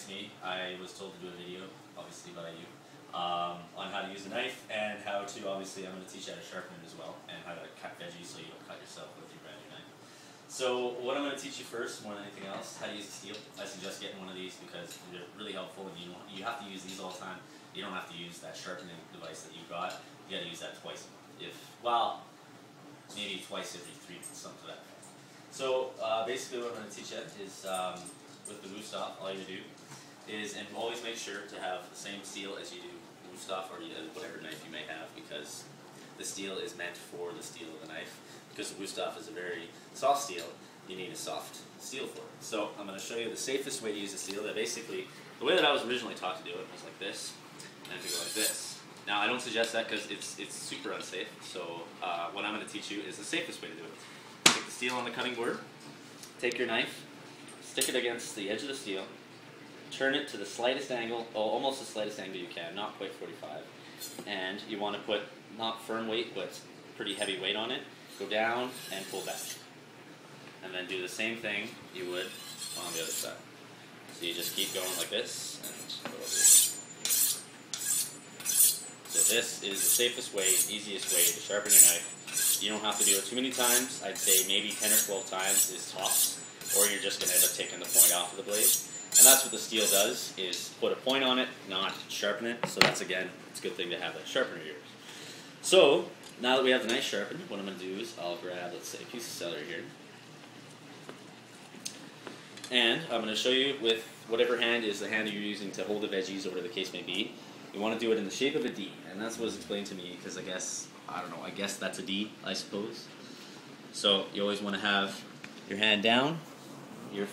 it's me. I was told to do a video, obviously by you, on how to use a knife and how to, obviously, I'm going to teach you how to sharpen it as well, and how to cut veggies so you don't cut yourself with your brand new knife. So what I'm going to teach you first, more than anything else, how to use a steel. I suggest getting one of these because they're really helpful, and you have to use these all the time. You don't have to use that sharpening device that you've got. You got to use that twice a month. Well, maybe twice every 3 months, something to that effect. So basically what I'm going to teach you is, with the wusthof, all you do is, and always make sure to have the same steel as you do wusthof or whatever knife you may have, because the steel is meant for the steel of the knife. Because the wusthof is a very soft steel, you need a soft steel for it. So I'm going to show you the safest way to use the steel. That basically, the way that I was originally taught to do it was like this, and to go like this. Now I don't suggest that because it's super unsafe. So what I'm going to teach you is the safest way to do it. Take the steel on the cutting board, take your knife, stick it against the edge of the steel, turn it to the slightest angle, almost the slightest angle you can, not quite 45, and you want to put not firm weight but pretty heavy weight on it. Go down and pull back, and then do the same thing you would on the other side. So you just keep going like this and go over here. So this is the safest way, easiest way to sharpen your knife. You don't have to do it too many times. I'd say maybe 10 or 12 times is tops, or you're just going to end up taking the point off of the blade. And that's what the steel does, is put a point on it, not sharpen it. So that's, again, it's a good thing to have that sharpener yours. So now that we have the knife sharpened, what I'm going to do is I'll grab, let's say, a piece of celery here. And I'm going to show you with whatever hand is the hand you're using to hold the veggies, or whatever the case may be. You want to do it in the shape of a D, and that's what was explained to me, because I guess that's a D, I suppose. So you always want to have your hand down, your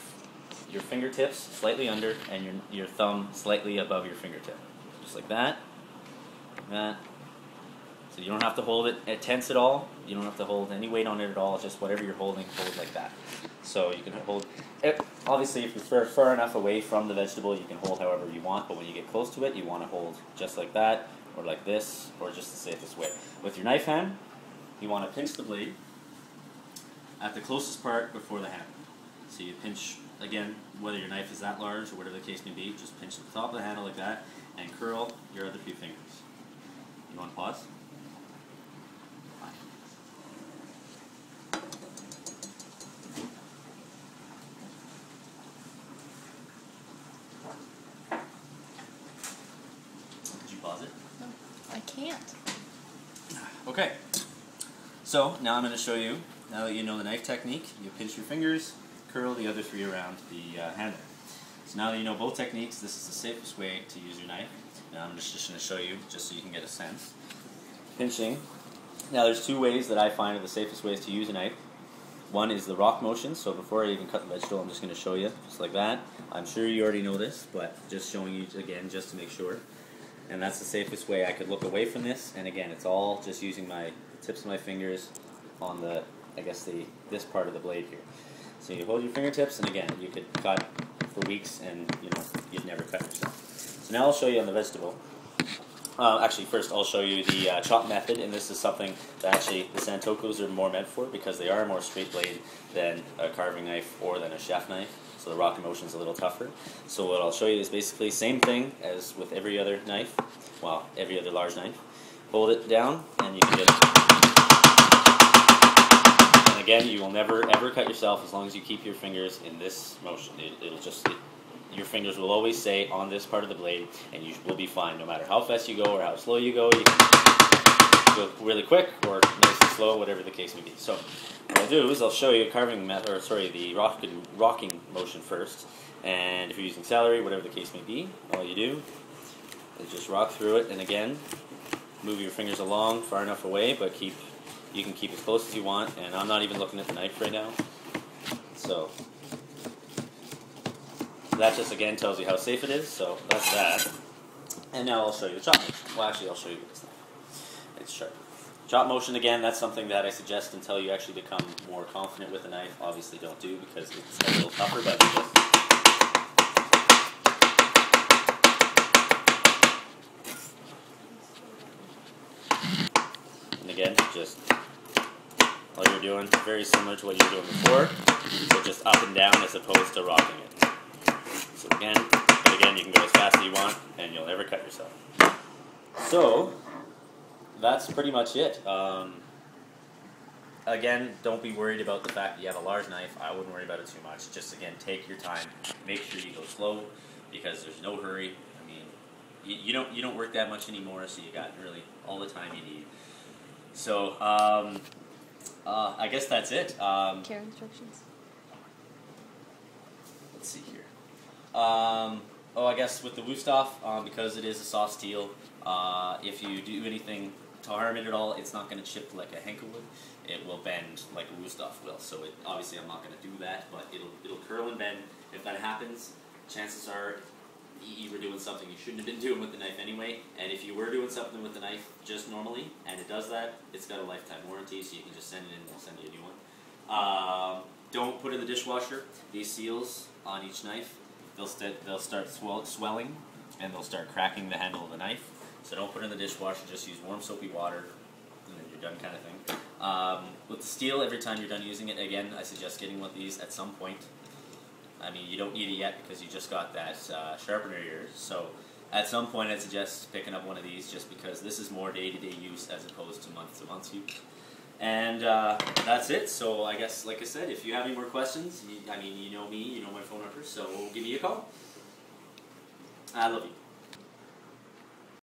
fingertips slightly under, and your thumb slightly above your fingertip. Just like that, like that. So you don't have to hold it tense at all. You don't have to hold any weight on it at all. It's just whatever you're holding, hold like that. So you can hold it. Obviously, if you're far enough away from the vegetable, you can hold however you want. But when you get close to it, you want to hold just like that, or like this, or just the safest way. With your knife hand, you want to pinch the blade at the closest part before the handle. So you pinch, again, whether your knife is that large or whatever the case may be, just pinch the top of the handle like that, and curl your other 2 fingers. You want to pause? Pause it? No, I can't. Okay. So now I'm going to show you, now that you know the knife technique, you pinch your fingers, curl the other 3 around the handle. So now that you know both techniques, this is the safest way to use your knife. Now I'm just going to show you, just so you can get a sense. Pinching. Now there's 2 ways that I find are the safest ways to use a knife. One is the rock motion, so before I even cut the vegetable, I'm just going to show you, just like that. I'm sure you already know this, but just showing you again, just to make sure. And that's the safest way. I could look away from this, and again, it's all just using my tips of my fingers on the, this part of the blade here. So you hold your fingertips, and again, you could cut for weeks, and you'd never cut yourself. So now I'll show you on the vegetable. Actually, first I'll show you the chop method, and this is something that actually the Santocos are more meant for, because they are a more straight blade than a carving knife or than a chef knife. So the rock motion is a little tougher. So what I'll show you is basically same thing as with every other knife, well, every other large knife. Hold it down, and you can just, and again, you will never ever cut yourself as long as you keep your fingers in this motion. Your fingers will always stay on this part of the blade, and you will be fine no matter how fast you go or how slow you go. You can go really quick or nice and slow, whatever the case may be. So what I'll do is I'll show you a carving method, or sorry, the rocking motion first. And if you're using celery, whatever the case may be, all you do is just rock through it, and again, move your fingers along far enough away, but you can keep as close as you want. And I'm not even looking at the knife right now. So that just again tells you how safe it is. So that's that. And now I'll show you the chop motion. Well, actually, I'll show you with this knife. It's sharp. Chop motion, again, that's something that I suggest until you actually become more confident with the knife. Obviously don't do, because it's a little tougher, but and again, just all you're doing, very similar to what you were doing before, so just up and down as opposed to rocking it. So again, but again, want, and you'll never cut yourself. So, that's pretty much it. Again, don't be worried about the fact that you have a large knife. I wouldn't worry about it too much. Just, again, take your time. Make sure you go slow, because there's no hurry. I mean, you don't work that much anymore, so you got really all the time you need. So, I guess that's it. Care instructions. Let's see here. I guess with the wusthof, because it is a soft steel, if you do anything to harm it at all, it's not going to chip like a Henkel would. It will bend like a wusthof will. So obviously I'm not going to do that, but it'll curl and bend. If that happens, chances are you were doing something you shouldn't have been doing with the knife anyway. And if you were doing something with the knife just normally, and it does that, it's got a lifetime warranty, so you can just send it in and they'll send you a new one. Don't put in the dishwasher. These seals on each knife, they'll start swelling, and they'll start cracking the handle of the knife. So don't put it in the dishwasher. Just use warm soapy water, and then you're done, kind of thing. With the steel, every time you're done using it, again, I suggest getting one of these at some point. I mean, you don't need it yet because you just got that sharpener of yours. So at some point, I'd suggest picking up one of these, just because this is more day-to-day use as opposed to month-to-month use. And that's it. So I guess, like I said, if you have any more questions, I mean, you know me, you know my phone number, so give me a call. I love you.